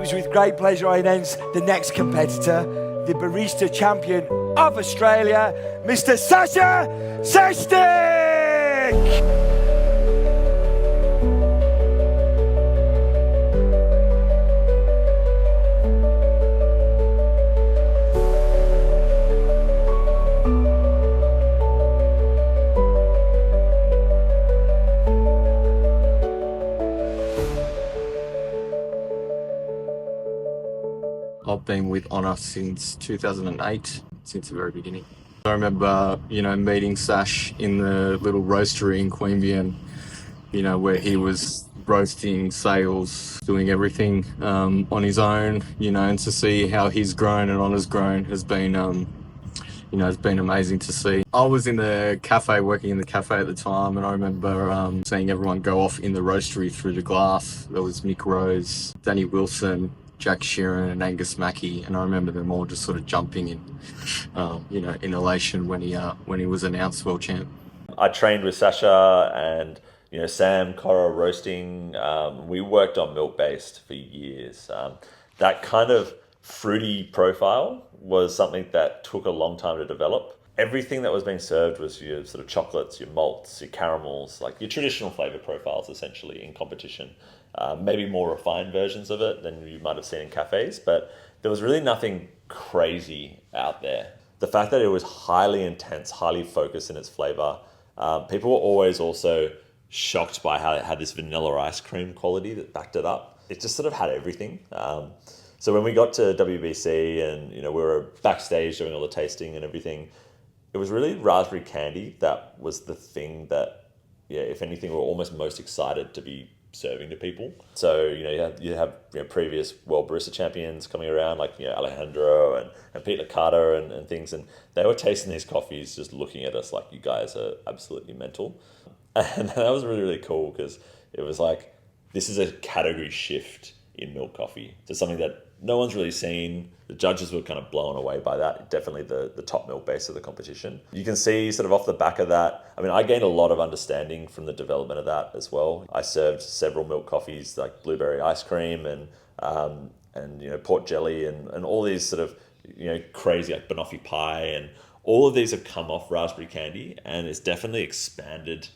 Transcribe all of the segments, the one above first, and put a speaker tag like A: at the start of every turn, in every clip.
A: was with great pleasure I announce the next competitor, the Barista Champion of Australia, Mr. Sasa Sestic!
B: I've been with Honour since 2008, since the very beginning. I remember, meeting Sash in the little roastery in Queanbeyan, where he was roasting sales, doing everything on his own, and to see how he's grown and Honour's grown has been, it's been amazing to see. I was in the cafe, working in the cafe at the time, and I remember seeing everyone go off in the roastery through the glass. There was Mick Rose, Dani Wilson, Jack Sheeran and Angus Mackie, and I remember them all just sort of jumping in elation when he was announced world champ.
C: I trained with Sasha and Sam, Cora roasting. We worked on milk based for years. That kind of fruity profile was something that took a long time to develop. Everything that was being served was your sort of chocolates, your malts, your caramels, like your traditional flavor profiles essentially in competition. Maybe more refined versions of it than you might have seen in cafes, but there was really nothing crazy out there. The fact that it was highly intense, highly focused in its flavor, people were always also shocked by how it had this vanilla ice cream quality that backed it up. It just sort of had everything. So when we got to WBC and we were backstage doing all the tasting and everything, it was really raspberry candy that was the thing that, if anything, we were almost most excited to be serving to people. So you have previous World Barista Champions coming around, like Alejandro and Pete Licata and things, and they were tasting these coffees just looking at us like, you guys are absolutely mental. And that was really, really cool because it was like, this is a category shift in milk coffee to something that no one's really seen. The judges were kind of blown away by that. Definitely the top milk base of the competition. You can see sort of off the back of that, I gained a lot of understanding from the development of that as well. I served several milk coffees like blueberry ice cream and port jelly and all these sort of crazy like banoffee pie, and all of these have come off raspberry candy, and it's definitely expanded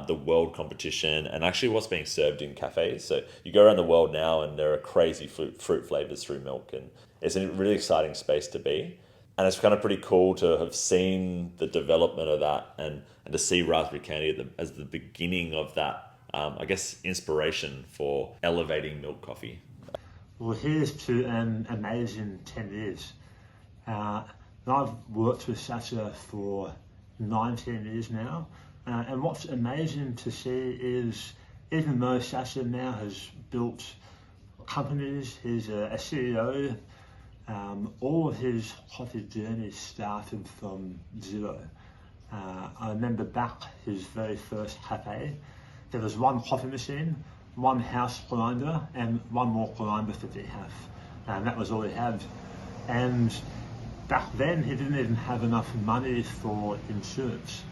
C: the world competition and actually what's being served in cafes. So you go around the world now and there are crazy fruit flavors through milk, and it's a really exciting space to be. And it's kind of pretty cool to have seen the development of that and to see raspberry candy as the beginning of that, inspiration for elevating milk coffee.
D: Well, here's to an amazing 10 years. I've worked with Sasa for 19 years now. And what's amazing to see is, even though Sasa now has built companies, he's a CEO, all of his coffee journey started from zero. I remember back his very first cafe, there was one coffee machine, one house grinder, and one more grinder for decaf. And that was all he had. And back then, he didn't even have enough money for insurance.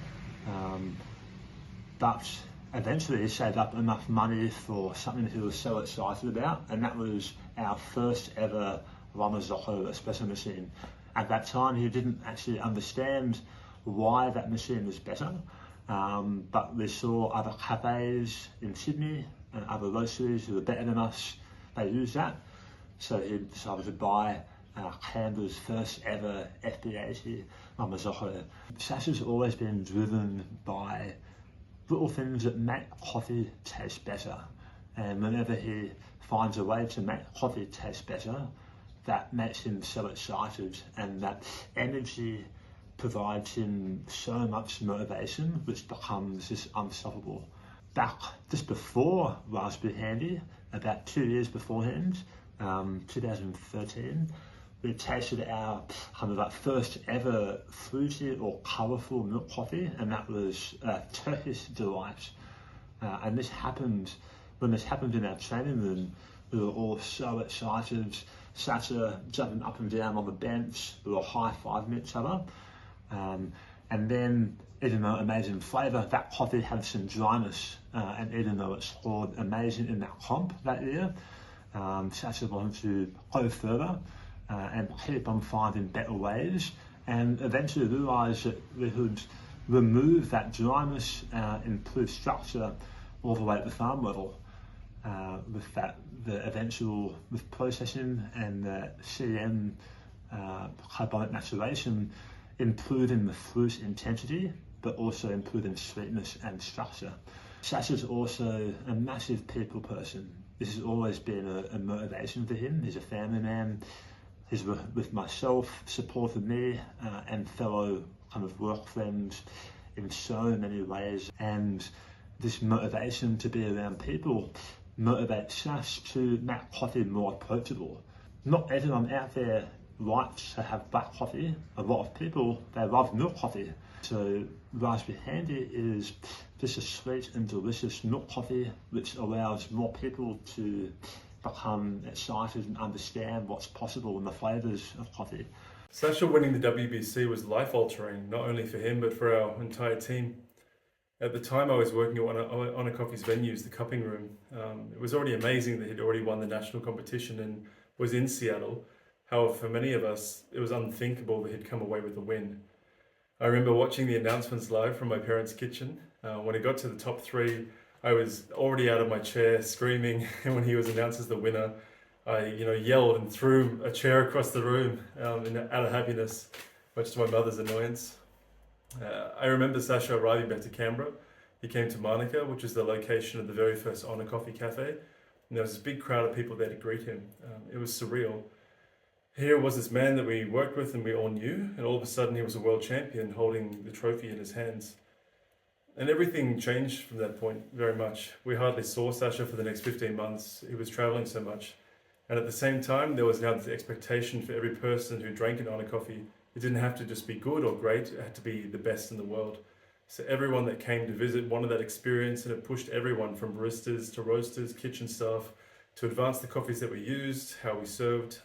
D: But eventually he saved up enough money for something he was so excited about, and that was our first ever Ramazzotti espresso machine. At that time he didn't actually understand why that machine was better, but we saw other cafes in Sydney and other roasteries who were better than us, they used that. So he decided to buy Canberra's first ever FBAT Ramazzotti. Sasa's always been driven by little things that make coffee taste better, and whenever he finds a way to make coffee taste better, that makes him so excited, and that energy provides him so much motivation, which becomes just unstoppable. Back just before Raspberry Handy, about 2 years beforehand, 2013, we tasted our first ever fruity or colourful milk coffee, and that was Turkish Delight. And this happened, when this happened in our training room, we were all so excited. Sasa jumping up and down on the bench, we were high-fiving each other. And then, even though amazing flavour, that coffee had some dryness, and even though it scored amazing in that comp that year, Sasa wanted to go further and keep on finding better ways, and eventually realised that we could remove that dryness, improve structure all the way at the farm level. With processing and the CM carbonic maturation, improving the fruit intensity, but also improving sweetness and structure. Sasa's also a massive people person. This has always been a motivation for him. He's a family man. He's with myself, supported me and fellow kind of work friends in so many ways. And this motivation to be around people motivates Sas to make coffee more approachable. Not everyone out there likes to have black coffee. A lot of people, they love milk coffee. So Raspberry Handy is just a sweet and delicious milk coffee which allows more people to become excited and understand what's possible in the flavours of coffee.
E: Sasha winning the WBC was life-altering, not only for him but for our entire team. At the time I was working at on a coffee's venues, the cupping room. It was already amazing that he'd already won the national competition and was in Seattle. However, for many of us, it was unthinkable that he'd come away with the win. I remember watching the announcements live from my parents' kitchen. When it got to the top three, I was already out of my chair screaming, and when he was announced as the winner, I yelled and threw a chair across the room out of happiness, much to my mother's annoyance. I remember Sasha arriving back to Canberra. He came to Monica, which is the location of the very first Honor Coffee Cafe, and there was this big crowd of people there to greet him. It was surreal. Here was this man that we worked with and we all knew, and all of a sudden he was a world champion holding the trophy in his hands. And everything changed from that point very much. We hardly saw Sasha for the next 15 months. He was traveling so much. And at the same time, there was now this expectation for every person who drank an Honor Coffee. It didn't have to just be good or great, it had to be the best in the world. So everyone that came to visit wanted that experience, and it pushed everyone from baristas to roasters, kitchen staff, to advance the coffees that we used, how we served,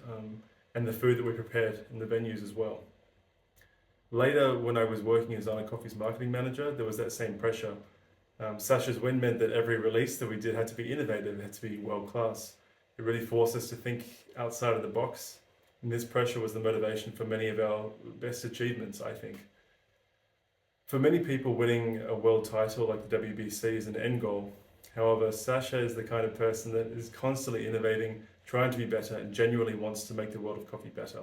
E: and the food that we prepared in the venues as well. Later, when I was working as Honor Coffee's marketing manager, there was that same pressure. Sasha's win meant that every release that we did had to be innovative, had to be world class. It really forced us to think outside of the box. And this pressure was the motivation for many of our best achievements, I think. For many people, winning a world title like the WBC is an end goal. However, Sasha is the kind of person that is constantly innovating, trying to be better, and genuinely wants to make the world of coffee better.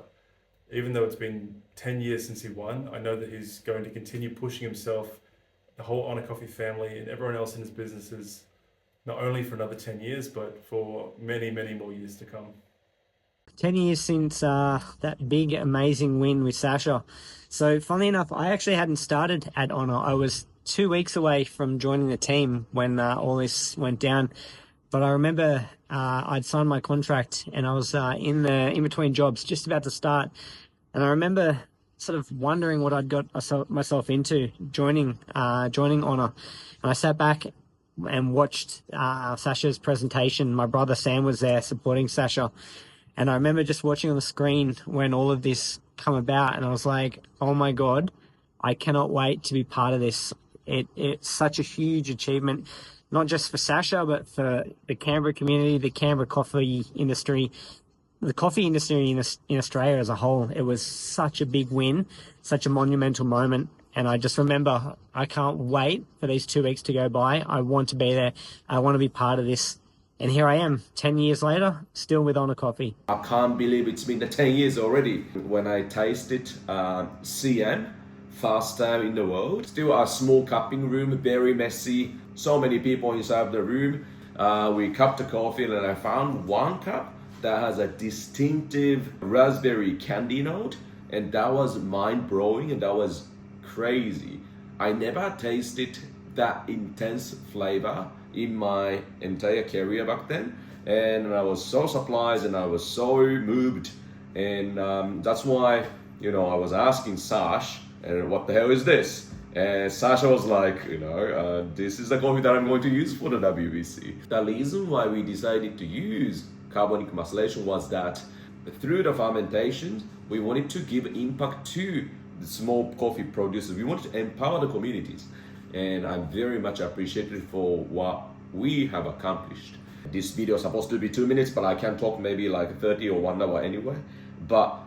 E: Even though it's been 10 years since he won, I know that he's going to continue pushing himself, the whole Honor Coffee family, and everyone else in his businesses, not only for another 10 years, but for many, many more years to come.
F: 10 years since that big, amazing win with Sasha. So, funnily enough, I actually hadn't started at Honor. I was 2 weeks away from joining the team when all this went down. But I remember I'd signed my contract and I was in between jobs, just about to start. And I remember sort of wondering what I'd got myself into joining Honor. And I sat back and watched Sasha's presentation. My brother Sam was there supporting Sasha. And I remember just watching on the screen when all of this come about, and I was like, oh my God, I cannot wait to be part of this. It's such a huge achievement, not just for Sasha, but for the Canberra community, the Canberra coffee industry, the coffee industry in Australia as a whole. It was such a big win, such a monumental moment. And I just remember, I can't wait for these 2 weeks to go by. I want to be there. I want to be part of this. And here I am, 10 years later, still with Honor Coffee.
G: I can't believe it's been 10 years already. When I tasted CM, first time in the world, still a small cupping room, very messy, so many people inside the room. We cupped the coffee and I found one cup that has a distinctive raspberry candy note, and that was mind-blowing and that was crazy. I never tasted that intense flavor in my entire career back then, and I was so surprised and I was so moved, and that's why I was asking Sash, what the hell is this? And Sasha was like, this is the coffee that I'm going to use for the WBC. The reason why we decided to use carbonic macellation was that through the fermentation, we wanted to give impact to the small coffee producers. We wanted to empower the communities. And I'm very much appreciative for what we have accomplished. This video is supposed to be 2 minutes, but I can talk maybe like 30 or 1 hour anyway. But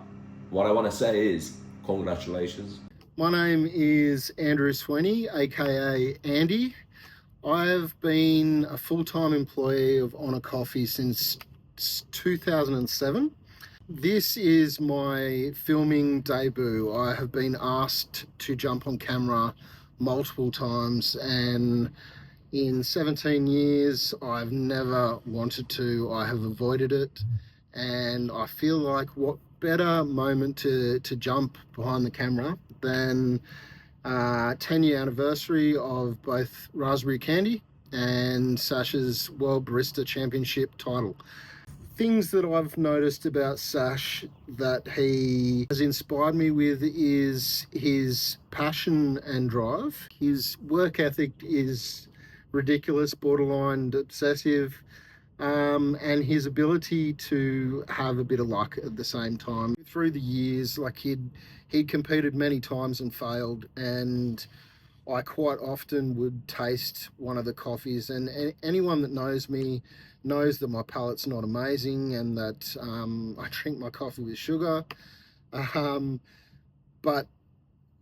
G: what I want to say is congratulations.
H: My name is Andrew Sweeney, aka Andy. I've been a full-time employee of Honor Coffee since 2007. This is my filming debut. I have been asked to jump on camera multiple times, and in 17 years I've never wanted to. I have avoided it, and I feel like what better moment to jump behind the camera than 10-year anniversary of both Raspberry Candy and Sasha's World Barista Championship title. Things that I've noticed about Sash that he has inspired me with is his passion and drive. His work ethic is ridiculous, borderline obsessive, and his ability to have a bit of luck at the same time. Through the years, like he'd competed many times and failed, and I quite often would taste one of the coffees, and anyone that knows me knows that my palate's not amazing and that I drink my coffee with sugar, but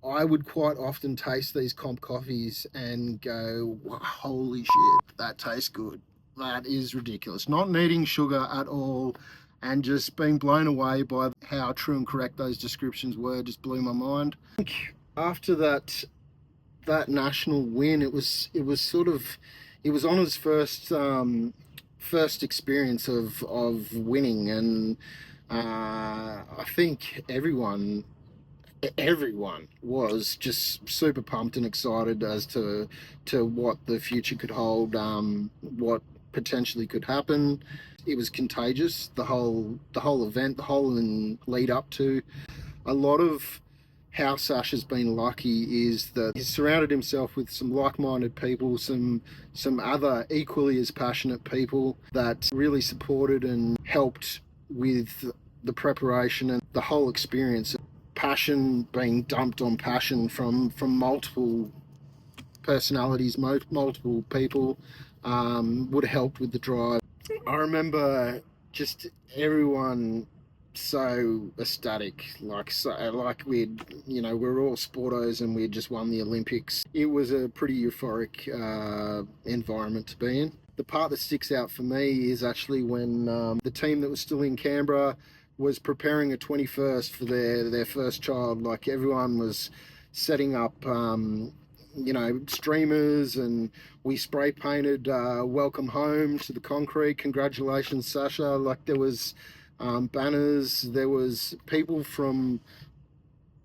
H: I would quite often taste these comp coffees and go, wow, holy shit, that tastes good. That is ridiculous. Not needing sugar at all, and just being blown away by how true and correct those descriptions were just blew my mind. I think after that national win, it was Honor's first experience of winning, and I think everyone was just super pumped and excited as to what the future could hold, what potentially could happen. It was contagious, the whole event, the whole lead up to. A lot of how Sash has been lucky is that he's surrounded himself with some like-minded people, some other equally as passionate people that really supported and helped with the preparation and the whole experience. Passion being dumped on passion from multiple personalities, multiple people, would have helped with the drive. I remember just everyone so ecstatic, like we're all sportos and we'd just won the Olympics. It was a pretty euphoric environment to be in. The part that sticks out for me is actually when the team that was still in Canberra was preparing a 21st for their first child. Like, everyone was setting up streamers, and we spray painted welcome home to the concrete, congratulations Sasha. Like, there was banners, there was people from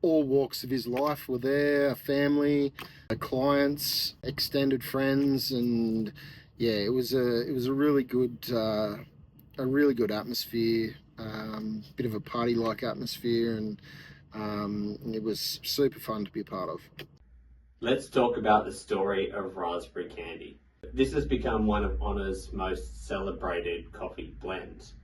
H: all walks of his life were there, family, clients, extended friends, and yeah, it was a really good atmosphere, bit of a party-like atmosphere, and it was super fun to be a part of.
I: Let's talk about the story of Raspberry Candy. This has become one of Honor's most celebrated coffee blends.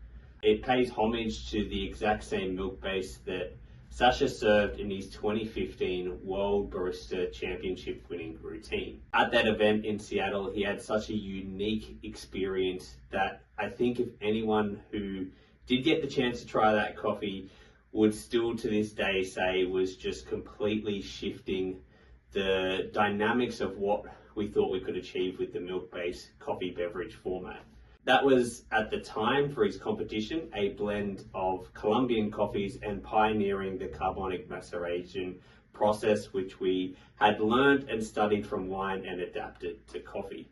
I: It pays homage to the exact same milk base that Sasha served in his 2015 World Barista Championship winning routine. At that event in Seattle, he had such a unique experience that I think if anyone who did get the chance to try that coffee would still to this day say was just completely shifting the dynamics of what we thought we could achieve with the milk-based coffee beverage format. That was, at the time for his competition, a blend of Colombian coffees and pioneering the carbonic maceration process, which we had learned and studied from wine and adapted to coffee.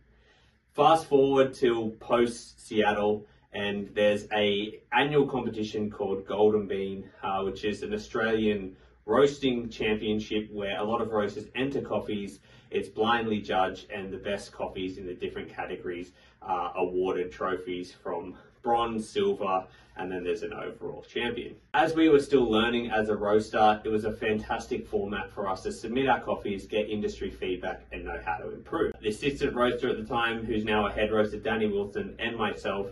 I: Fast forward till post Seattle, and there's a annual competition called Golden Bean, which is an Australian roasting championship where a lot of roasters enter coffees. It's blindly judged, and the best coffees in the different categories are awarded trophies from bronze, silver, and then there's an overall champion. As we were still learning as a roaster, it was a fantastic format for us to submit our coffees, get industry feedback, and know how to improve. The assistant roaster at the time, who's now a head roaster, Dani Wilson, and myself,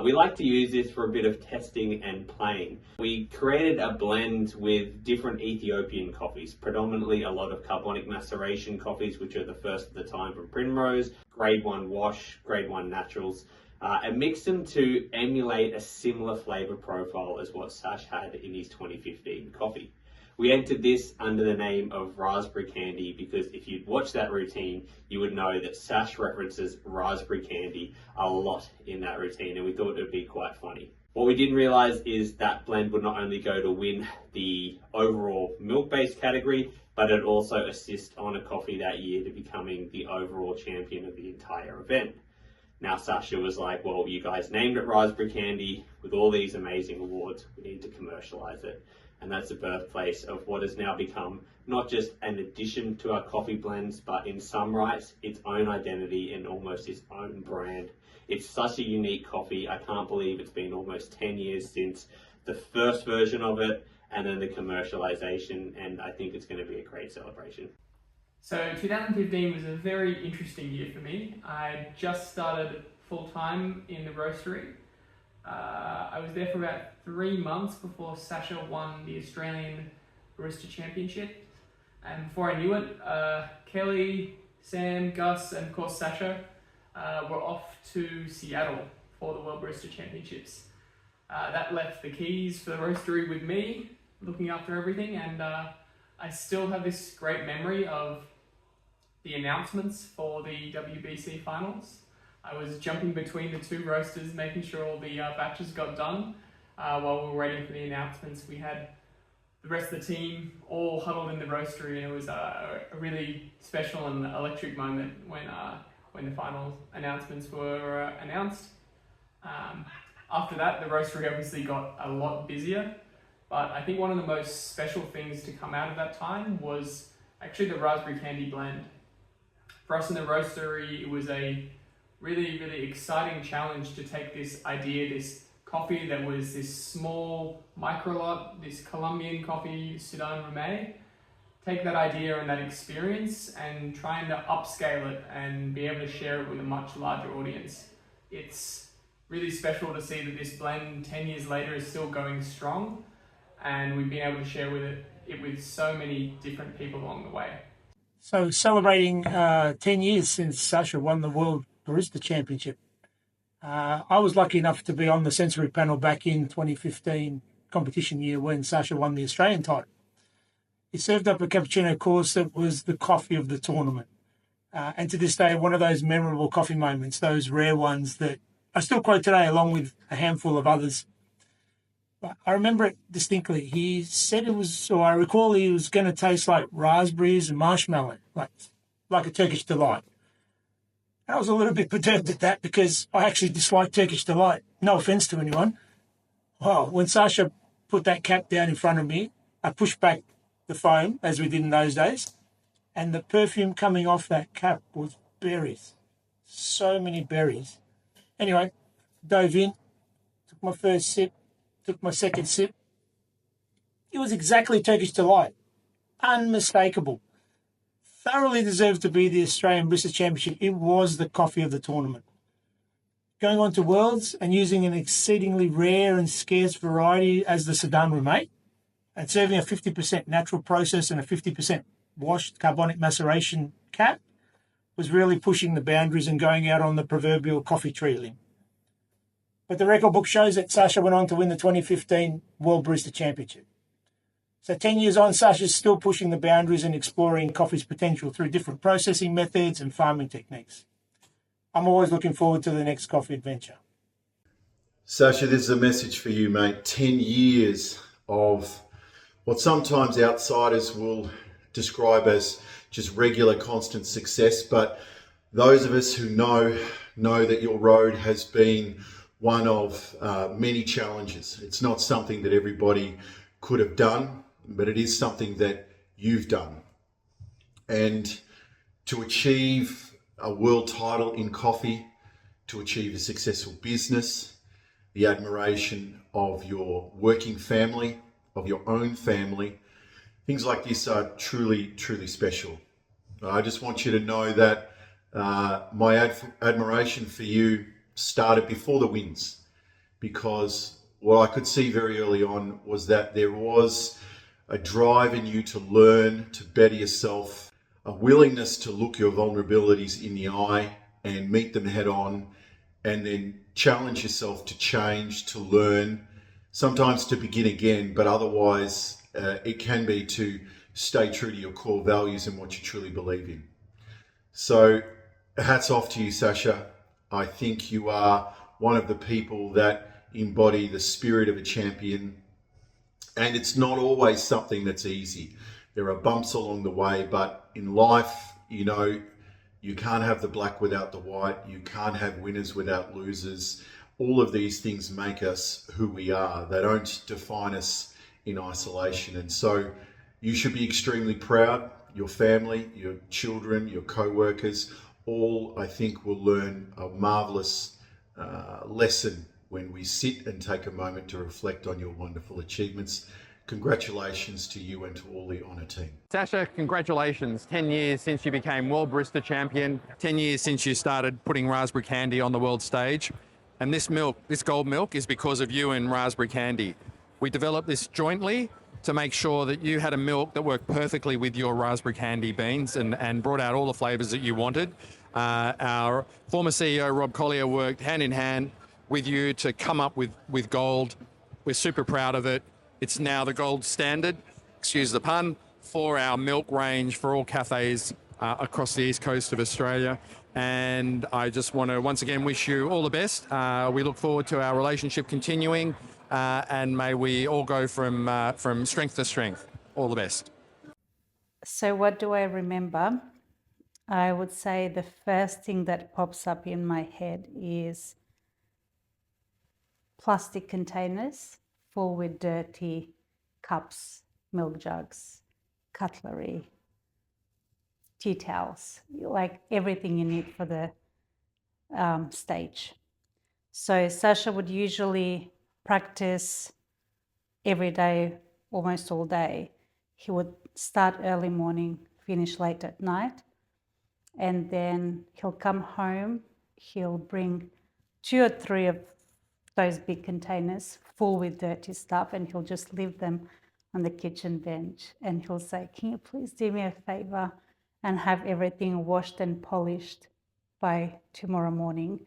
I: we like to use this for a bit of testing and playing. We created a blend with different Ethiopian coffees, predominantly a lot of carbonic maceration coffees, which are the first of the time from Primrose, grade 1 wash, grade 1 naturals, and mixed them to emulate a similar flavour profile as what Sash had in his 2015 coffee. We entered this under the name of Raspberry Candy because if you'd watched that routine, you would know that Sash references raspberry candy a lot in that routine, and we thought it would be quite funny. What we didn't realise is that blend would not only go to win the overall milk-based category, but it also assist on a coffee that year to becoming the overall champion of the entire event. Now Sasha was like, well, you guys named it Raspberry Candy with all these amazing awards, we need to commercialise it. And that's the birthplace of what has now become not just an addition to our coffee blends, but in some rights, its own identity and almost its own brand. It's such a unique coffee. I can't believe it's been almost 10 years since the first version of it and then the commercialization, and I think it's going to be a great celebration.
J: So 2015 was a very interesting year for me. I just started full-time in the roastery. I was there for about 3 months before Sasha won the Australian Barista Championship. And before I knew it, Kelly, Sam, Gus, and of course Sasha were off to Seattle for the World Barista Championships. That left the keys for the roastery with me, looking after everything, and I still have this great memory of the announcements for the WBC finals. I was jumping between the two roasters, making sure all the batches got done. While we were waiting for the announcements, we had the rest of the team all huddled in the roastery, and it was a really special and electric moment when the final announcements were announced. After that, the roastery obviously got a lot busier, but I think one of the most special things to come out of that time was actually the Raspberry Candy blend. For us in the roastery, it was a really, really exciting challenge to take this idea, this coffee that was this small micro lot, this Colombian coffee, Sudan Rumé, take that idea and that experience and trying to upscale it and be able to share it with a much larger audience. It's really special to see that this blend 10 years later is still going strong, and we've been able to share it with so many different people along the way.
K: So celebrating 10 years since Sasha won the World Barista Championship. I was lucky enough to be on the sensory panel back in 2015 competition year when Sasha won the Australian title. He served up a cappuccino course that was the coffee of the tournament. And to this day, one of those memorable coffee moments, those rare ones that I still quote today along with a handful of others. But I remember it distinctly. He said it was, or I recall he was going to taste like raspberries and marshmallow, like a Turkish delight. And I was a little bit perturbed at that because I actually dislike Turkish delight. No offense to anyone. Well, when Sasha put that cap down in front of me, I pushed back the foam, as we did in those days, and the perfume coming off that cap was berries. So many berries. Anyway, dove in, took my first sip, took my second sip. It was exactly Turkish delight. Unmistakable. Thoroughly deserved to be the Australian Barista Championship. It was the coffee of the tournament. Going on to Worlds and using an exceedingly rare and scarce variety as the Sudan Rumé, and serving a 50% natural process and a 50% washed carbonic maceration cap was really pushing the boundaries and going out on the proverbial coffee tree limb. But the record book shows that Sasha went on to win the 2015 World Barista Championship. So 10 years on, Sasha's still pushing the boundaries and exploring coffee's potential through different processing methods and farming techniques. I'm always looking forward to the next coffee adventure.
L: Sasha, this is a message for you, mate. 10 years of what sometimes outsiders will describe as just regular, constant success. But those of us who know that your road has been one of many challenges. It's not something that everybody could have done, but it is something that you've done. And to achieve a world title in coffee, to achieve a successful business, the admiration of your working family, of your own family, things like this are truly, truly special. I just want you to know that my admiration for you started before the wins, because what I could see very early on was that there was a drive in you to learn, to better yourself, a willingness to look your vulnerabilities in the eye and meet them head on and then challenge yourself to change, to learn, sometimes to begin again, but otherwise it can be to stay true to your core values and what you truly believe in. So hats off to you, Sasha. I think you are one of the people that embody the spirit of a champion, and it's not always something that's easy. There are bumps along the way, but in life, you know, you can't have the black without the white. You can't have winners without losers. All of these things make us who we are. They don't define us in isolation. And so you should be extremely proud. Your family, your children, your co-workers, all, I think, will learn a marvelous lesson when we sit and take a moment to reflect on your wonderful achievements. Congratulations to you and to all the Honour team.
M: Sasha, congratulations. 10 years since you became World Barista Champion. 10 years since you started putting raspberry candy on the world stage. And this milk, this gold milk, is because of you and raspberry candy. We developed this jointly to make sure that you had a milk that worked perfectly with your raspberry candy beans and brought out all the flavours that you wanted. Our former CEO, Rob Collier, worked hand in hand with you to come up with gold. We're super proud of it. It's now the gold standard, excuse the pun, for our milk range for all cafes across the east coast of Australia. And I just want to once again wish you all the best. We look forward to our relationship continuing, and may we all go from strength to strength. All the best.
N: So what do I remember? I would say the first thing that pops up in my head is plastic containers full with dirty cups, milk jugs, cutlery, tea towels, like everything you need for the stage. So Sasha would usually practice every day, almost all day. He would start early morning, finish late at night, and then he'll come home, he'll bring 2 or 3 of those big containers full with dirty stuff, and he'll just leave them on the kitchen bench, and he'll say, "Can you please do me a favor and have everything washed and polished by tomorrow morning,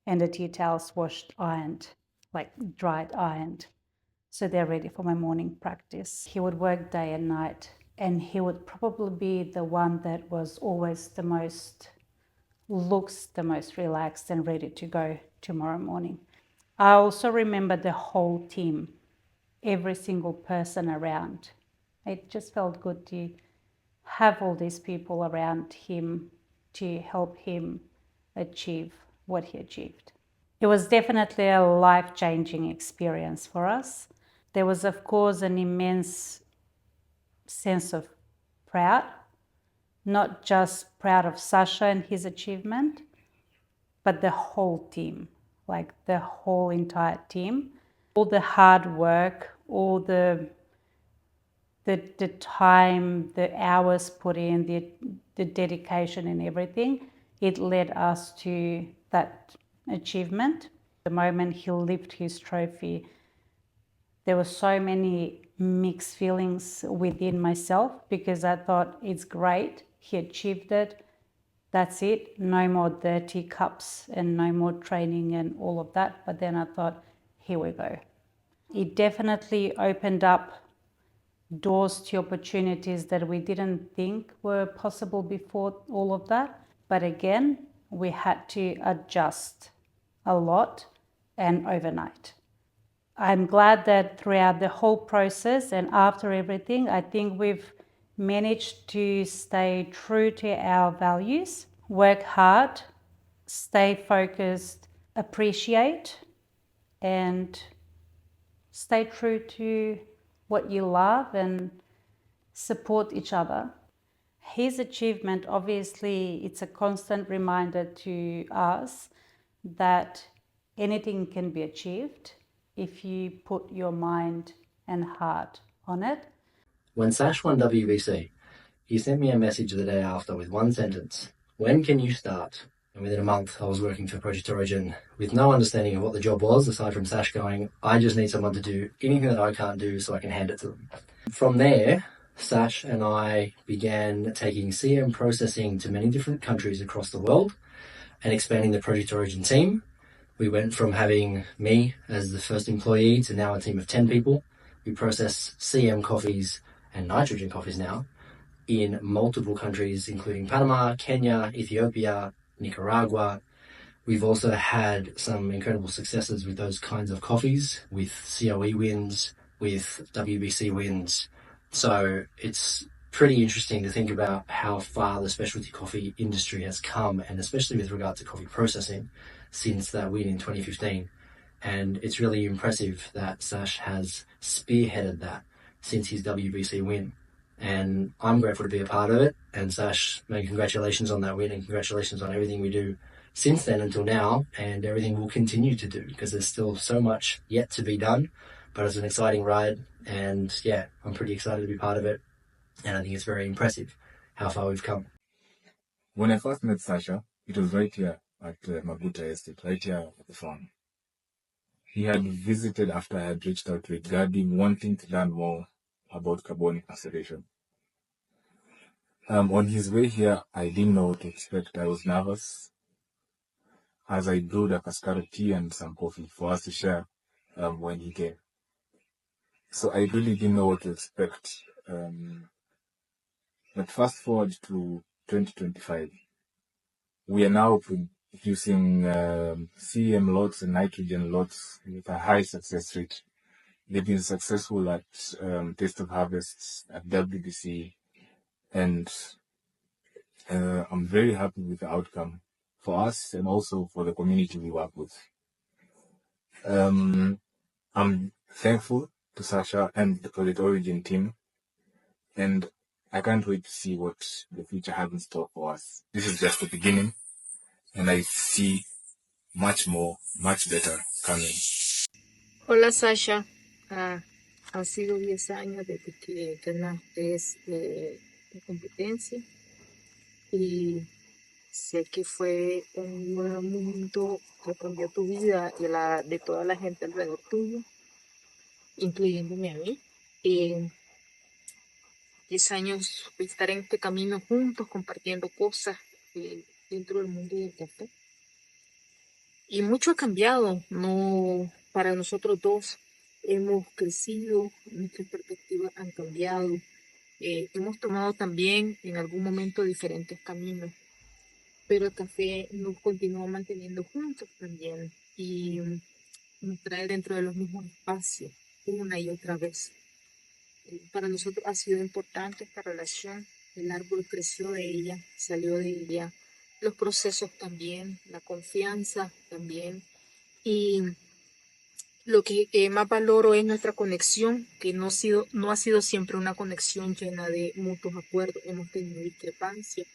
N: and the tea towels washed, ironed, like dried, ironed, so they're ready for my morning practice." He would work day and night, and he would probably be the one that was always the most relaxed and ready to go tomorrow morning. I also remember the whole team, every single person around. It just felt good to have all these people around him to help him achieve what he achieved. It was definitely a life-changing experience for us. There was, of course, an immense sense of proud, not just proud of Sasha and his achievement, but the whole team, like the whole entire team. All the hard work, all the time, the hours put in, the dedication and everything, it led us to that achievement. The moment he lifted his trophy, there were so many mixed feelings within myself, because I thought, it's great, he achieved it, that's it, no more dirty cups and no more training and all of that. But then I thought, here we go. It definitely opened up doors to opportunities that we didn't think were possible before all of that. But again, we had to adjust a lot and overnight. I'm glad that throughout the whole process and after everything, I think we've managed to stay true to our values, work hard, stay focused, appreciate, and stay true to what you love and support each other. His achievement, obviously, it's a constant reminder to us that anything can be achieved if you put your mind and heart on it.
O: When Sash won WBC, he sent me a message the day after with one sentence: "When can you start?" And within a month, I was working for Project Origin with no understanding of what the job was, aside from Sash going, "I just need someone to do anything that I can't do so I can hand it to them." From there, Sash and I began taking CM processing to many different countries across the world and expanding the Project Origin team We went from having me as the first employee to now a team of 10 people. We process CM coffees and nitrogen coffees now in multiple countries, including Panama, Kenya, Ethiopia, Nicaragua. We've also had some incredible successes with those kinds of coffees, with COE wins, with WBC wins. So it's pretty interesting to think about how far the specialty coffee industry has come, and especially with regard to coffee processing since that win in 2015. And it's really impressive that Sash has spearheaded that since his WBC win. And I'm grateful to be a part of it. And Sash, many congratulations on that win, and congratulations on everything we do since then until now, and everything we'll continue to do, because there's still so much yet to be done. But it's an exciting ride, and yeah, I'm pretty excited to be part of it. And I think it's very impressive how far we've come.
P: When I first met Sasha, it was right here at Mabuta Estate, right here at the farm. He had visited after I had reached out regarding wanting to learn more about carbonic maceration. On his way here, I didn't know what to expect. I was nervous as I brewed a cascara tea and some coffee for us to share when he came. So I really didn't know what to expect. But fast forward to 2025, we are now producing CM lots and nitrogen lots with a high success rate. They've been successful at Taste of Harvest, at WBC, and I'm very happy with the outcome for us and also for the community we work with. I'm thankful to Sasha and the Project Origin team, and I can't wait to see what the future has in store for us. This is just the beginning, and I see much more, much better coming.
Q: Hola Sasha, han sido 10 años desde que ganaste la competencia y sé que fue un buen momento que cambió tu vida y la de toda la gente alrededor tuyo, incluyéndome a mí. 10 años de estar en este camino juntos, compartiendo cosas dentro del mundo del café. Y mucho ha cambiado, no para nosotros dos. Hemos crecido, nuestras perspectivas han cambiado. Hemos tomado también en algún momento diferentes caminos, pero el café nos continúa manteniendo juntos también y nos trae dentro de los mismos espacios una y otra vez. Para nosotros ha sido importante esta relación. El árbol creció de ella, salió de ella, los procesos también, la confianza también. Y lo que más valoro es nuestra conexión, que no ha sido siempre una conexión llena de mutuos acuerdos. Hemos tenido discrepancias,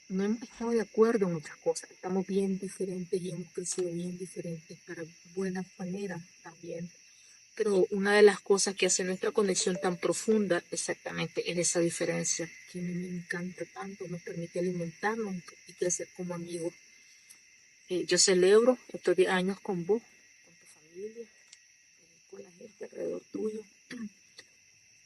Q: no hemos estado de acuerdo en muchas cosas. Estamos bien diferentes y hemos crecido bien diferentes para buenas maneras también. Pero una de las cosas que hace nuestra conexión tan profunda exactamente es esa diferencia, que a mí me encanta tanto, nos permite alimentarnos y crecer como amigos. Yo celebro estos 10 años con vos, con tu familia, con la gente alrededor tuyo.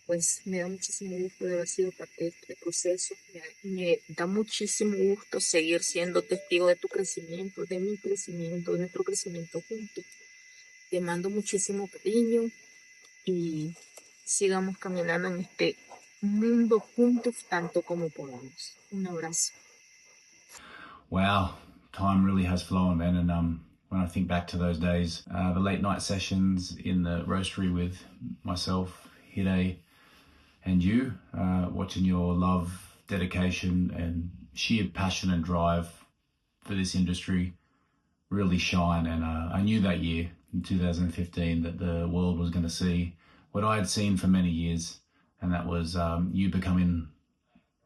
Q: Pues me da muchísimo gusto de haber sido parte de este proceso. Me da muchísimo gusto seguir siendo testigo de tu crecimiento, de mi crecimiento, de nuestro crecimiento juntos. Te mando muchísimo cariño y sigamos caminando en este mundo juntos tanto como podamos. Un abrazo.
R: Wow, time really has flown, man. And when I think back to those days, the late night sessions in the roastery with myself, Hide, and you, watching your love, dedication, and sheer passion and drive for this industry really shine. And I knew that year in 2015 that the world was going to see what I had seen for many years, and that was you becoming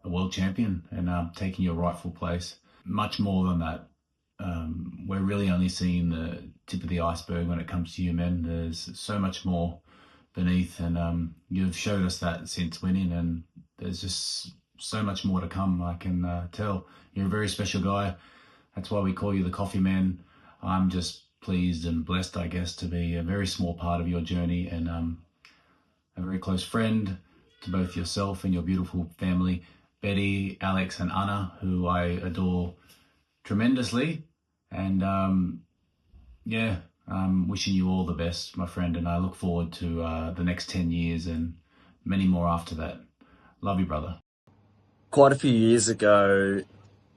R: a world champion and taking your rightful place. Much more than that. We're really only seeing the tip of the iceberg when it comes to you, men. There's so much more beneath, and you've showed us that since winning, and there's just so much more to come. I can tell you're a very special guy. That's why we call you the Coffee Man. I'm just pleased and blessed, I guess, to be a very small part of your journey, and a very close friend to both yourself and your beautiful family, Betty, Alex, and Anna, who I adore tremendously. And yeah, wishing you all the best, my friend, and I look forward to the next 10 years and many more after that. Love you, brother.
O: Quite a few years ago,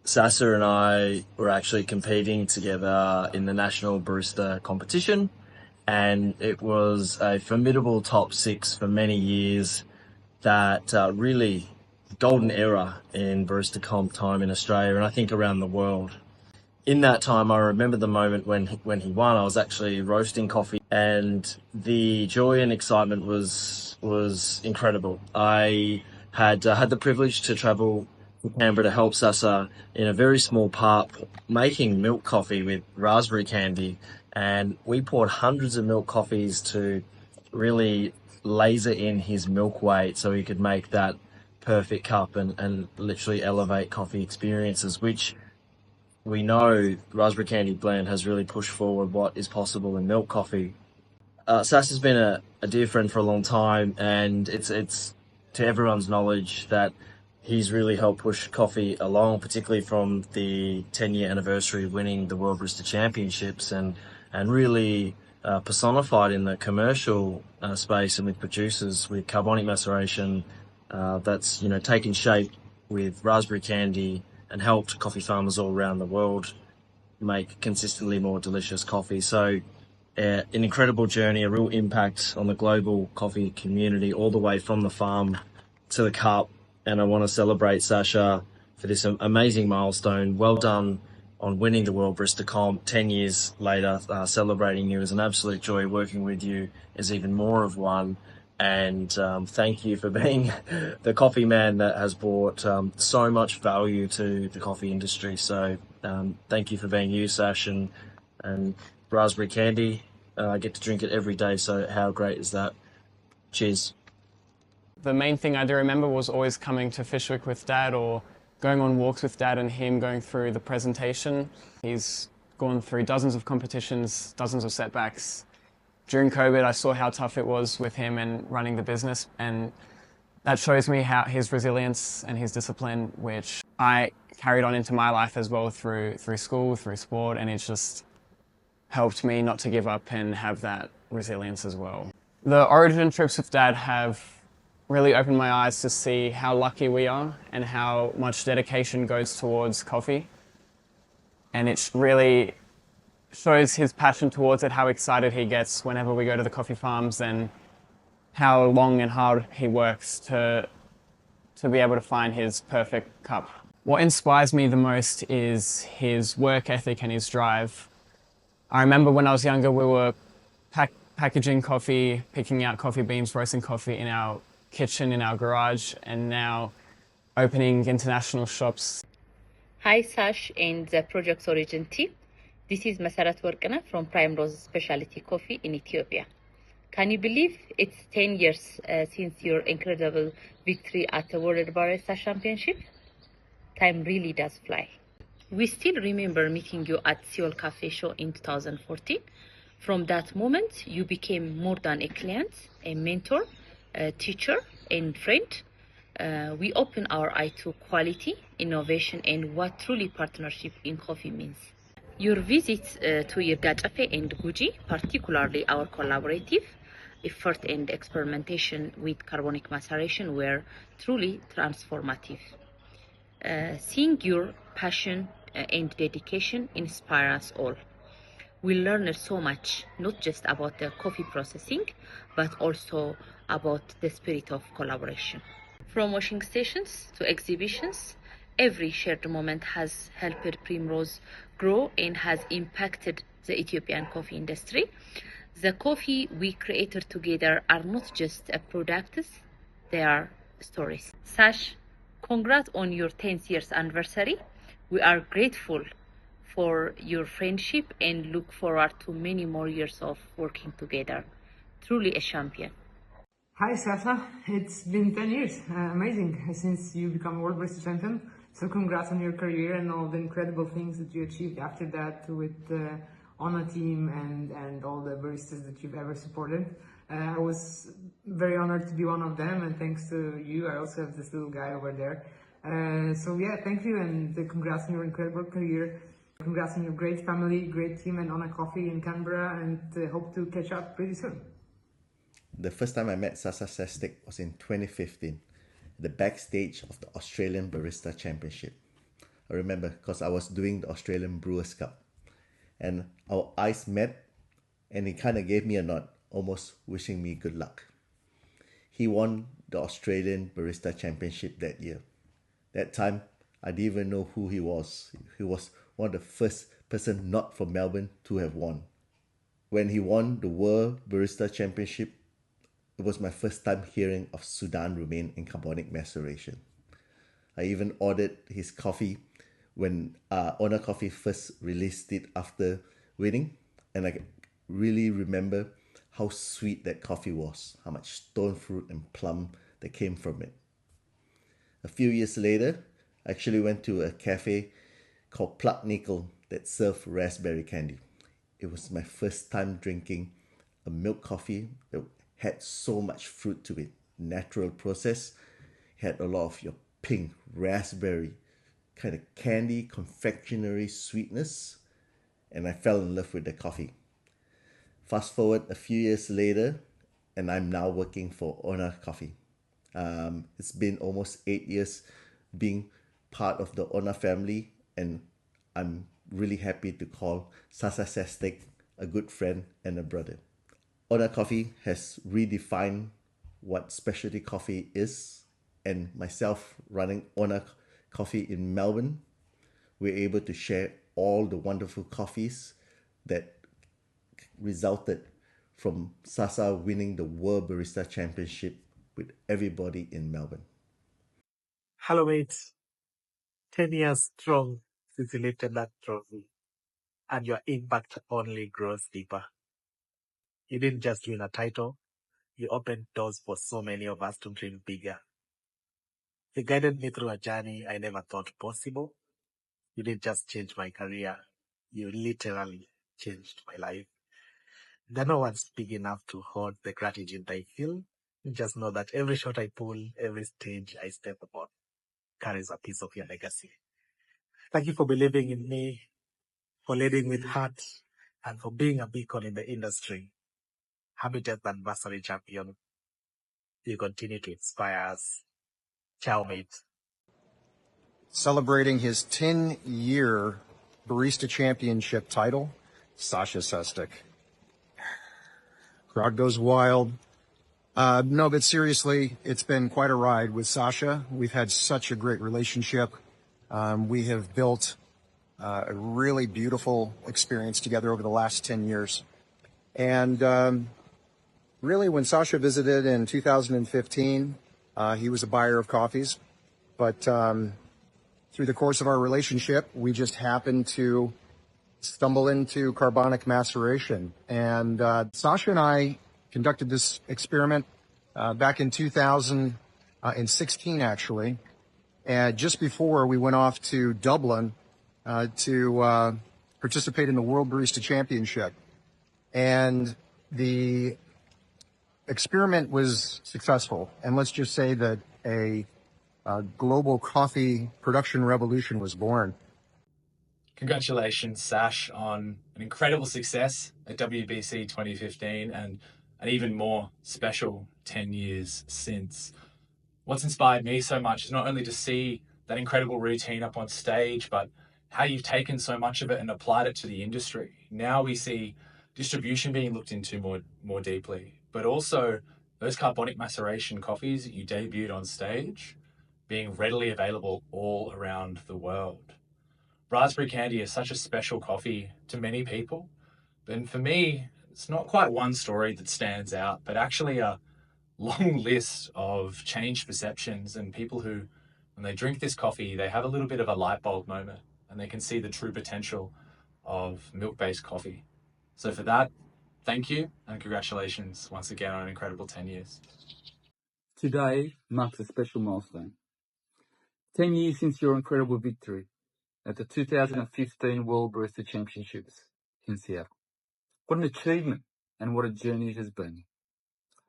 O: Sasa and I were actually competing together in the national barista competition, and it was a formidable top six for many years. That really golden era in barista comp time in Australia, and I think around the world. In that time, I remember the moment when he won. I was actually roasting coffee, and the joy and excitement was incredible. I had the privilege to travel to Canberra to help Sasa in a very small part making milk coffee with raspberry candy, and we poured hundreds of milk coffees to really laser in his milk weight so he could make that perfect cup and literally elevate coffee experiences, which we know Raspberry Candy Blend has really pushed forward what is possible in milk coffee. Sasa's been a dear friend for a long time, and it's to everyone's knowledge that he's really helped push coffee along, particularly from the 10-year anniversary of winning the World Barista Championships, and really personified in the commercial space and with producers with carbonic maceration that's taken shape with raspberry candy and helped coffee farmers all around the world make consistently more delicious coffee. So an incredible journey, a real impact on the global coffee community, all the way from the farm to the cup. And I want to celebrate Sasha for this amazing milestone. Well done on winning the World Barista Comp 10 years later. Celebrating you is an absolute joy. Working with you is even more of one. And thank you for being the coffee man that has brought so much value to the coffee industry. So thank you for being you, Sash, and raspberry candy. I get to drink it every day, so how great is that? Cheers.
J: The main thing I do remember was always coming to Fishwick with Dad or going on walks with Dad and him going through the presentation. He's gone through dozens of competitions, dozens of setbacks. During COVID, I saw how tough it was with him and running the business, and that shows me how his resilience and his discipline, which I carried on into my life as well through school, through sport, and it's just helped me not to give up and have that resilience as well. The Origin trips with Dad have really opened my eyes to see how lucky we are and how much dedication goes towards coffee. And it really shows his passion towards it, how excited he gets whenever we go to the coffee farms, and how long and hard he works to be able to find his perfect cup. What inspires me the most is his work ethic and his drive. I remember when I was younger, we were packaging coffee, picking out coffee beans, roasting coffee in our kitchen, in our garage, and now opening international shops.
Q: Hi Sash and the Project Origin team. This is Masarat Workana from Prime Rose Specialty Coffee in Ethiopia. Can you believe it's 10 years since your incredible victory at the World Barista Championship? Time really does fly. We still remember meeting you at Seoul Cafe Show in 2014. From that moment, you became more than a client, a mentor, a teacher, and friend. We open our eye to quality, innovation, and what truly partnership in coffee means. Your visits to Yirgachafe and Guji, particularly our collaborative effort and experimentation with carbonic maceration, were truly transformative. Seeing your passion and dedication inspire us all. We learned so much, not just about the coffee processing, but also about the spirit of collaboration. From washing stations to exhibitions, every shared moment has helped Primrose grow and has impacted the Ethiopian coffee industry. The coffee we created together are not just products, they are stories. Sash, congrats on your 10th years anniversary. We are grateful for your friendship and look forward to many more years of working together. Truly a champion.
S: Hi Sasa, it's been 10 years, amazing, since you become World Barista Champion. So congrats on your career and all the incredible things that you achieved after that with the ONA team and all the baristas that you've ever supported. I was very honored to be one of them, and thanks to you, I also have this little guy over there. So yeah, thank you, and congrats on your incredible career. Congrats on your great family, great team and Honor Coffee in Canberra, and hope to catch up pretty soon.
T: The first time I met Sasa Sestic was in 2015, the backstage of the Australian Barista Championship. I remember because I was doing the Australian Brewers Cup, and our eyes met, and he kind of gave me a nod, almost wishing me good luck. He won the Australian Barista Championship that year. That time, I didn't even know who he was. He was one of the first person not from Melbourne to have won. When he won the World Barista Championship, it was my first time hearing of Sudan Rumain and carbonic maceration. I even ordered his coffee when Honor Coffee first released it after winning, and I really remember how sweet that coffee was, how much stone fruit and plum that came from it. A few years later, I actually went to a cafe called Plug Nickel that served raspberry candy. It was my first time drinking a milk coffee that had so much fruit to it. Natural process, had a lot of your pink raspberry kind of candy, confectionery sweetness, and I fell in love with the coffee. Fast forward a few years later, and I'm now working for Honor Coffee. It's been almost 8 years being part of the Honor family, and I'm really happy to call Sasa Sestic a good friend and a brother. Honor Coffee has redefined what specialty coffee is, and myself running Honor Coffee in Melbourne, we're able to share all the wonderful coffees that resulted from Sasa winning the World Barista Championship with everybody in Melbourne.
U: Hello mates, 10 years strong since you lifted that trophy, and your impact only grows deeper. You didn't just win a title, you opened doors for so many of us to dream bigger. You guided me through a journey I never thought possible. You didn't just change my career, you literally changed my life. There no one's big enough to hold the gratitude I feel. Just know that every shot I pull, every stage I step upon, carries a piece of your legacy. Thank you for believing in me, for leading with heart, and for being a beacon in the industry. Happy 10th anniversary, champion. You continue to inspire us. Ciao, mate.
V: Celebrating his 10-year Barista Championship title, Sasa Sestic. Crowd goes wild. No, but seriously, it's been quite a ride with Sasha. We've had such a great relationship. We have built a really beautiful experience together over the last 10 years. And really, when Sasha visited in 2015, he was a buyer of coffees. But through the course of our relationship, we just happened to stumble into carbonic maceration. And Sasha and I conducted this experiment back in 2016, actually. And just before we went off to Dublin to participate in the World Barista Championship. And the experiment was successful. And let's just say that a global coffee production revolution was born.
W: Congratulations, Sash, on an incredible success at WBC 2015 and an even more special 10 years since. What's inspired me so much is not only to see that incredible routine up on stage, but how you've taken so much of it and applied it to the industry. Now we see distribution being looked into more deeply, but also those carbonic maceration coffees that you debuted on stage being readily available all around the world. Raspberry Candy is such a special coffee to many people, but for me, it's not quite one story that stands out, but actually a long list of changed perceptions and people who, when they drink this coffee, they have a little bit of a light bulb moment and they can see the true potential of milk-based coffee. So for that, thank you and congratulations once again on an incredible 10 years.
X: Today marks a special milestone. 10 years since your incredible victory at the 2015 World Barista Championships in Seattle. What an achievement and what a journey it has been.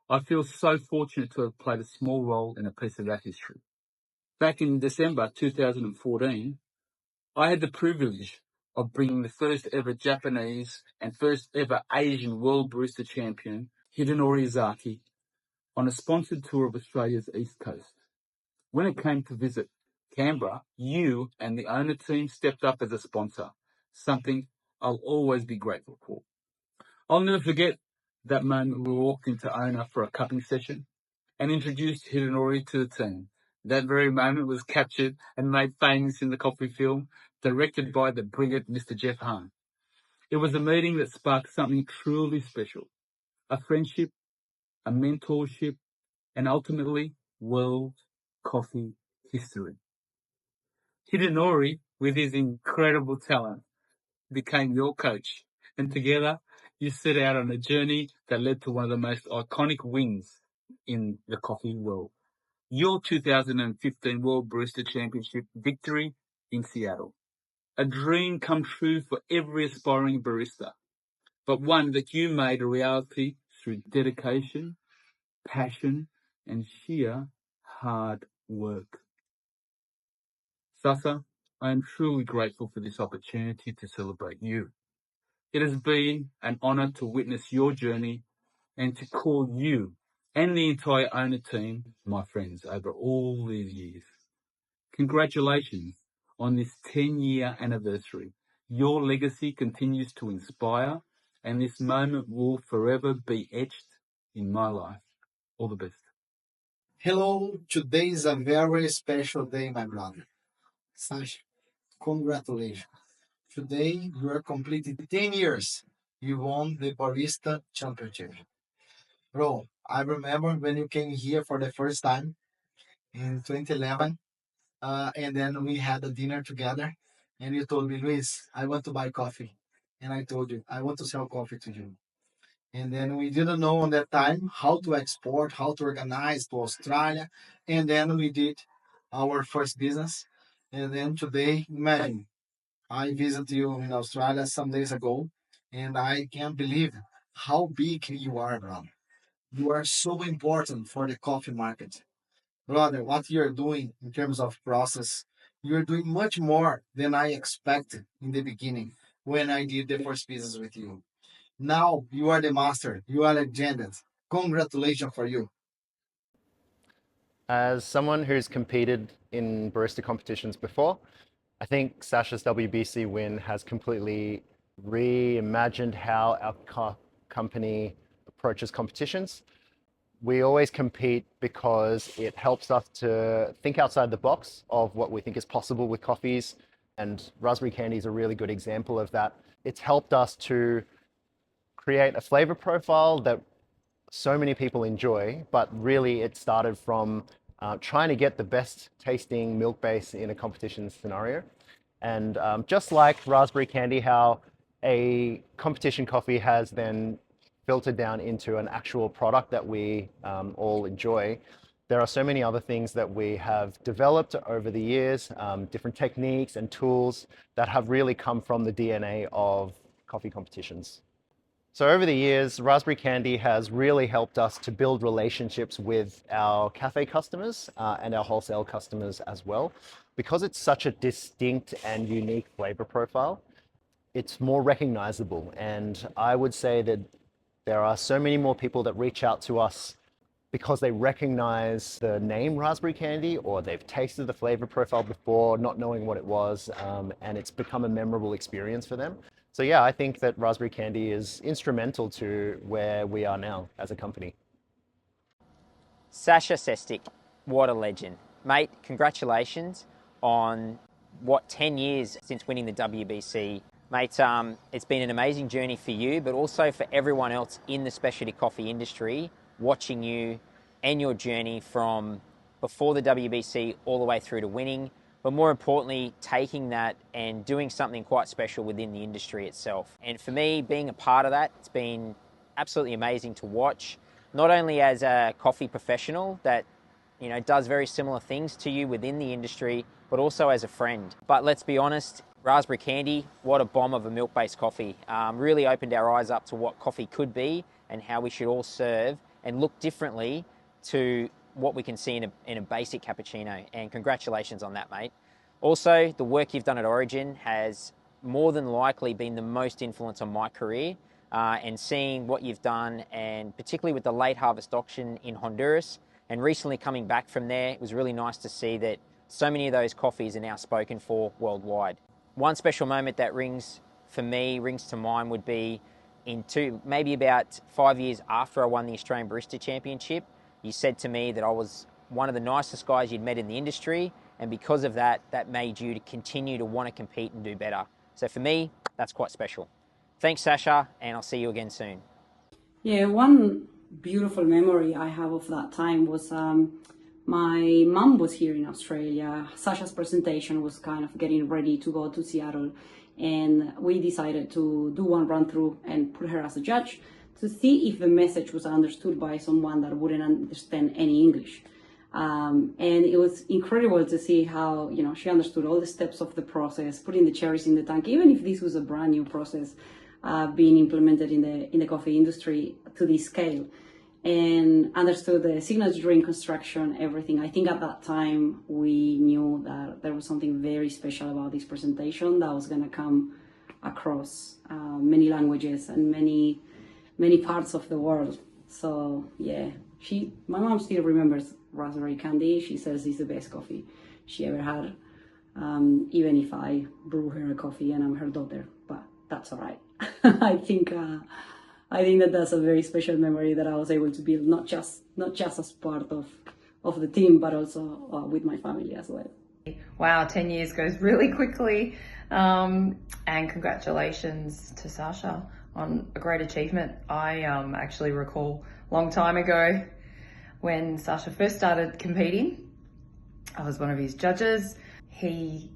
X: I feel so fortunate to have played a small role in a piece of that history. Back in December 2014, I had the privilege of bringing the first ever Japanese and first ever Asian World Barista Champion, Hidenori Izaki, on a sponsored tour of Australia's East Coast. When it came to visit Canberra, you and the owner team stepped up as a sponsor, something I'll always be grateful for. I'll never forget that moment we walked into owner for a cupping session and introduced Hidenori to the team. That very moment was captured and made famous in the coffee film, directed by the brilliant Mr. Jeff Hahn. It was a meeting that sparked something truly special, a friendship, a mentorship, and ultimately world coffee history. Hidenori, with his incredible talent, became your coach, and together you set out on a journey that led to one of the most iconic wins in the coffee world. Your 2015 World Barista Championship victory in Seattle. A dream come true for every aspiring barista, but one that you made a reality through dedication, passion, and sheer hard work. Sasa, I am truly grateful for this opportunity to celebrate you. It has been an honor to witness your journey and to call you and the entire owner team my friends over all these years. Congratulations on this 10-year anniversary. Your legacy continues to inspire, and this moment will forever be etched in my life. All the best.
A: Hello, today is a very special day, my brother. Sasha, congratulations. Today you are completing 10 years. You won the Barista Championship. Bro, I remember when you came here for the first time in 2011, and then we had a dinner together, and you told me, Luis, I want to buy coffee. And I told you, I want to sell coffee to you. And then we didn't know on that time how to export, how to organize to Australia. And then we did our first business. And then today, imagine, I visited you in Australia some days ago, and I can't believe how big you are, brother. You are so important for the coffee market. Brother, what you're doing in terms of process, you're doing much more than I expected in the beginning when I did the first business with you. Now you are the master. You are a legend. Congratulations for you.
B: As someone who's competed in barista competitions before, I think Sasha's WBC win has completely reimagined how our company approaches competitions. We always compete because it helps us to think outside the box of what we think is possible with coffees, and Raspberry Candy is a really good example of that. It's helped us to create a flavor profile that so many people enjoy, but really it started from trying to get the best tasting milk base in a competition scenario. And just like Raspberry Candy, how a competition coffee has then filtered down into an actual product that we all enjoy, there are so many other things that we have developed over the years, different techniques and tools that have really come from the DNA of coffee competitions. So over the years, Raspberry Candy has really helped us to build relationships with our cafe customers and our wholesale customers as well. Because it's such a distinct and unique flavor profile, it's more recognizable. And I would say that there are so many more people that reach out to us because they recognize the name Raspberry Candy, or they've tasted the flavor profile before, not knowing what it was, and it's become a memorable experience for them. So yeah, I think that Raspberry Candy is instrumental to where we are now as a company.
C: Sasa Sestic, what a legend. Mate, congratulations on 10 years since winning the WBC. Mate, it's been an amazing journey for you, but also for everyone else in the specialty coffee industry, watching you and your journey from before the WBC all the way through to winning, but more importantly, taking that and doing something quite special within the industry itself. And for me, being a part of that, it's been absolutely amazing to watch, not only as a coffee professional that does very similar things to you within the industry, but also as a friend. But let's be honest, Raspberry Candy, what a bomb of a milk-based coffee. Really opened our eyes up to what coffee could be and how we should all serve and look differently to what we can see in a basic cappuccino. And congratulations on that, mate. Also, the work you've done at Origin has more than likely been the most influence on my career. And seeing what you've done, and particularly with the late harvest auction in Honduras, and recently coming back from there, it was really nice to see that so many of those coffees are now spoken for worldwide. One special moment that rings to mind would be maybe about 5 years after I won the Australian Barista Championship. You said to me that I was one of the nicest guys you'd met in the industry, and because of that, that made you to continue to want to compete and do better. So for me, that's quite special. Thanks, Sasha, and I'll see you again soon.
D: Yeah, one beautiful memory I have of that time was my mum was here in Australia. Sasha's presentation was kind of getting ready to go to Seattle, and we decided to do one run through and put her as a judge to see if the message was understood by someone that wouldn't understand any English. And it was incredible to see how, you know, she understood all the steps of the process, putting the cherries in the tank, even if this was a brand new process being implemented in the coffee industry to this scale, and understood the signature drink construction, everything. I think at that time we knew that there was something very special about this presentation that was going to come across many languages and many parts of the world. So yeah, my mom still remembers raspberry candy. She says it's the best coffee she ever had, even if I brew her a coffee and I'm her daughter, but that's all right. I think that that's a very special memory that I was able to build, not just as part of the team, but also with my family as well.
E: Wow, 10 years goes really quickly, and congratulations to Sasha on a great achievement. I actually recall a long time ago when Sasha first started competing. I was one of his judges. He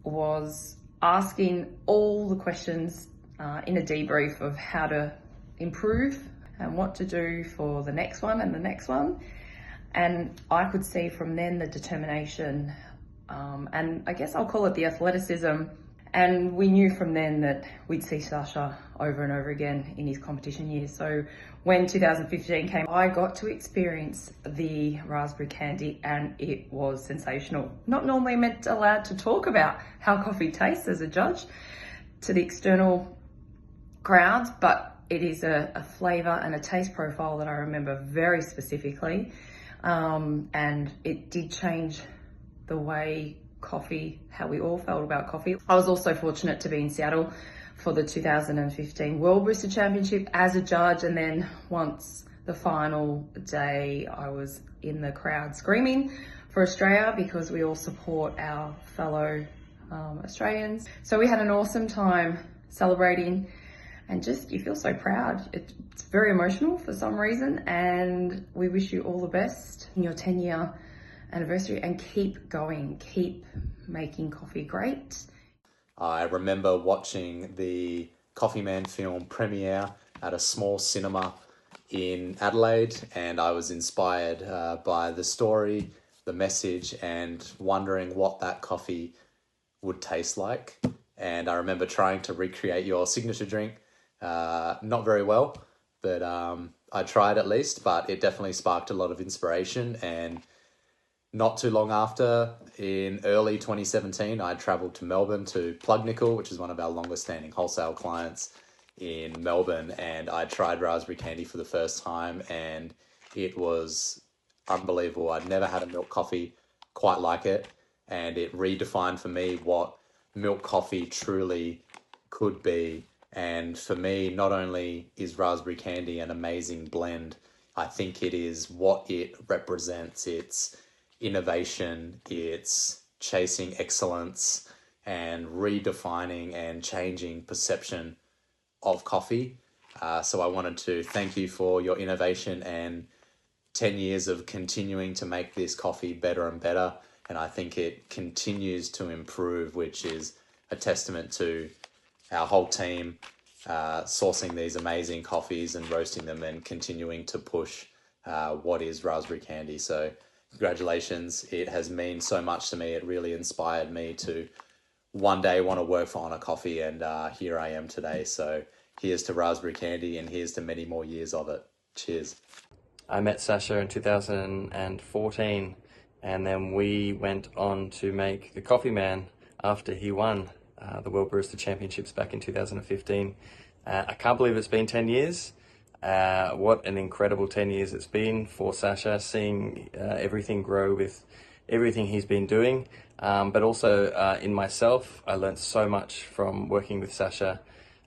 E: was asking all the questions in a debrief of how to improve and what to do for the next one and the next one. And I could see from then the determination, and I guess I'll call it the athleticism. And we knew from then that we'd see Sasha over and over again in his competition years. So when 2015 came, I got to experience the raspberry candy, and it was sensational. Not normally allowed to talk about how coffee tastes as a judge to the external crowds, but it is a flavour and a taste profile that I remember very specifically. And it did change the way how we all felt about coffee. I was also fortunate to be in Seattle for the 2015 World Barista Championship as a judge, and then once the final day I was in the crowd screaming for Australia because we all support our fellow Australians. So we had an awesome time celebrating, and just you feel so proud. It's very emotional for some reason, and we wish you all the best in your 10-year anniversary, and keep going, keep making coffee great.
B: I remember watching the Coffee Man film premiere at a small cinema in Adelaide, and I was inspired by the story, the message, and wondering what that coffee would taste like. And I remember trying to recreate your signature drink, not very well, but I tried at least, but it definitely sparked a lot of inspiration. And not too long after, in early 2017, I travelled to Melbourne to Plug Nickel, which is one of our longest standing wholesale clients in Melbourne, and I tried raspberry candy for the first time, and it was unbelievable. I'd never had a milk coffee quite like it, and it redefined for me what milk coffee truly could be. And for me, not only is raspberry candy an amazing blend, I think it is what it represents. It's innovation, it's chasing excellence and redefining and changing perception of coffee. So I wanted to thank you for your innovation and 10 years of continuing to make this coffee better and better. And I think it continues to improve, which is a testament to our whole team sourcing these amazing coffees and roasting them and continuing to push what is raspberry candy. So congratulations. It has meant so much to me. It really inspired me to one day want to work for Honor Coffee, and here I am today. So here's to raspberry candy, and here's to many more years of it. Cheers.
F: I met Sasha in 2014, and then we went on to make the Coffee Man after he won the World Barista Championships back in 2015. I can't believe it's been 10 years. What an incredible 10 years it's been for Sasha, seeing everything grow with everything he's been doing. But also in myself, I learned so much from working with Sasha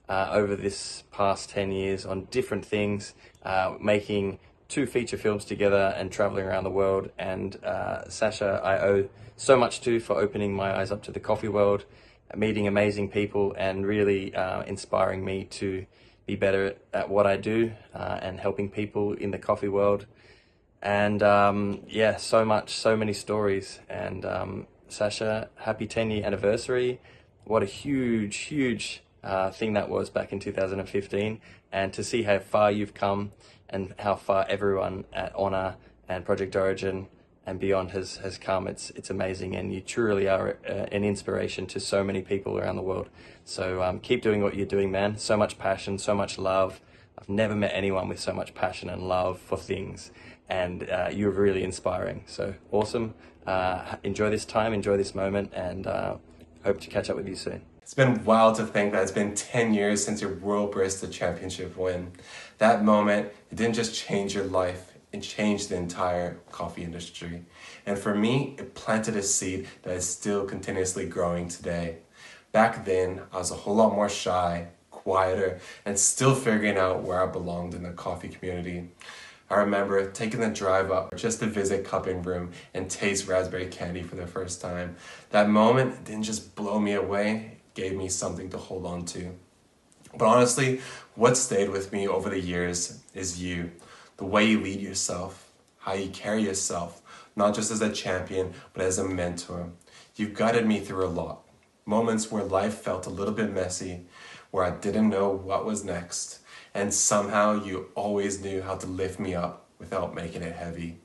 F: over this past 10 years on different things, making 2 feature films together and traveling around the world. And Sasha, I owe so much to for opening my eyes up to the coffee world, meeting amazing people, and really inspiring me to be better at what I do and helping people in the coffee world. And yeah, so many stories. And Sasha, happy 10-year anniversary. What a huge thing that was back in 2015. And to see how far you've come and how far everyone at Honor and Project Origin and beyond has come, it's amazing. And you truly are an inspiration to so many people around the world. So keep doing what you're doing, man. So much passion, so much love. I've never met anyone with so much passion and love for things. And you're really inspiring. So awesome. Enjoy this time, enjoy this moment, and hope to catch up with you soon.
G: It's been wild to think that it's been 10 years since your World Barista Championship win. That moment, it didn't just change your life, it changed the entire coffee industry. And for me, it planted a seed that is still continuously growing today. Back then, I was a whole lot more shy, quieter, and still figuring out where I belonged in the coffee community. I remember taking the drive up just to visit Cupping Room and taste raspberry candy for the first time. That moment didn't just blow me away, it gave me something to hold on to. But honestly, what stayed with me over the years is you. The way you lead yourself, how you carry yourself, not just as a champion, but as a mentor. You've guided me through a lot. Moments where life felt a little bit messy, where I didn't know what was next. And somehow you always knew how to lift me up without making it heavy.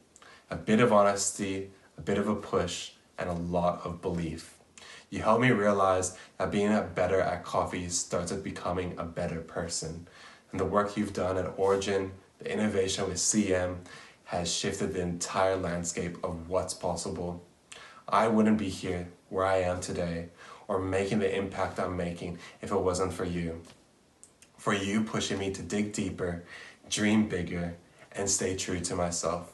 G: A bit of honesty, a bit of a push, and a lot of belief. You helped me realize that being better at coffee starts with becoming a better person. And the work you've done at Origin, the innovation with CM, has shifted the entire landscape of what's possible. I wouldn't be here where I am today or making the impact I'm making if it wasn't for you. For you pushing me to dig deeper, dream bigger, and stay true to myself.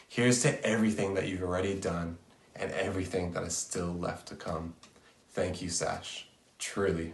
G: Here's to everything that you've already done and everything that is still left to come. Thank you, Sash. Truly.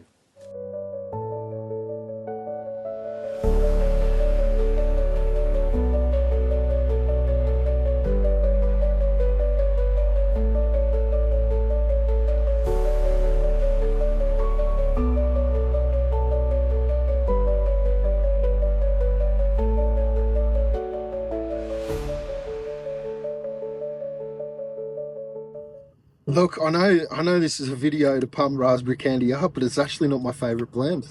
H: Look, I know this is a video to pump raspberry candy up, but it's actually not my favourite blend.